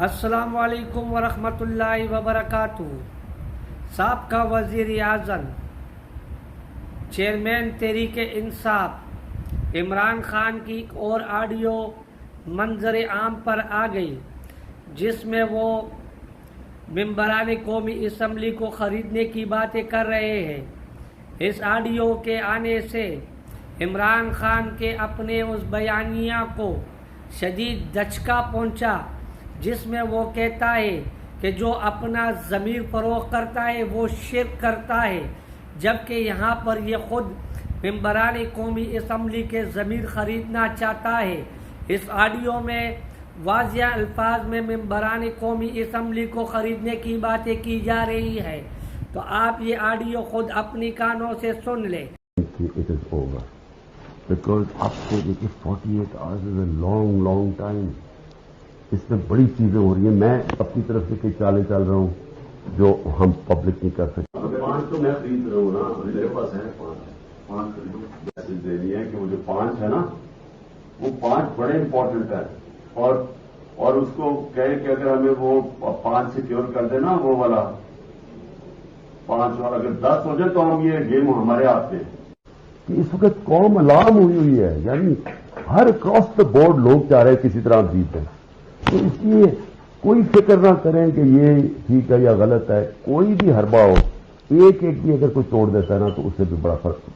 السلام علیکم ورحمۃ اللہ وبرکاتہ۔ سابقہ وزیر اعظم چیئرمین تحریک انصاف عمران خان کی ایک اور آڈیو منظر عام پر آ گئی، جس میں وہ ممبران قومی اسمبلی کو خریدنے کی باتیں کر رہے ہیں۔ اس آڈیو کے آنے سے عمران خان کے اپنے اس بیانیہ کو شدید دھچکا پہنچا، جس میں وہ کہتا ہے کہ جو اپنا ضمیر فروغ کرتا ہے وہ شرک کرتا ہے، جبکہ یہاں پر یہ خود ممبران قومی اسمبلی کے ضمیر خریدنا چاہتا ہے۔ اس آڈیو میں واضح الفاظ میں ممبران قومی اسمبلی کو خریدنے کی باتیں کی جا رہی ہے، تو آپ یہ آڈیو خود اپنی کانوں سے سن لیں۔ It is over. Because اب سے دیکھیے 48 hours is a long time. اس میں بڑی چیزیں ہو رہی ہیں۔ میں اپنی طرف سے کئی چالیں چل رہا ہوں جو ہم پبلک نہیں کر سکتے۔ 5 تو میں خرید رہا ہوں نا، میرے پاس ہے 5 خریدو۔ میسج دینی ہے کہ وہ جو 5 ہے نا، وہ 5 بڑے امپورٹنٹ ہے، اور اس کو کہے کہ اگر ہمیں وہ 5 سیکیور کر دے نا، وہ والا 5 والا اگر 10 ہو جائے تو ہم یہ گیم ہمارے ہاتھ میں۔ اس وقت قوم الارم ہوئی ہے، یعنی ہر کراس دا بورڈ لوگ چاہ رہے ہیں کسی طرح جیت جائیں، تو اس لیے کوئی فکر نہ کریں کہ یہ ٹھیک ہے یا غلط ہے۔ کوئی بھی حربہ ہو، ایک بھی اگر کوئی توڑ دیتا ہے نا تو اس سے بھی بڑا فرق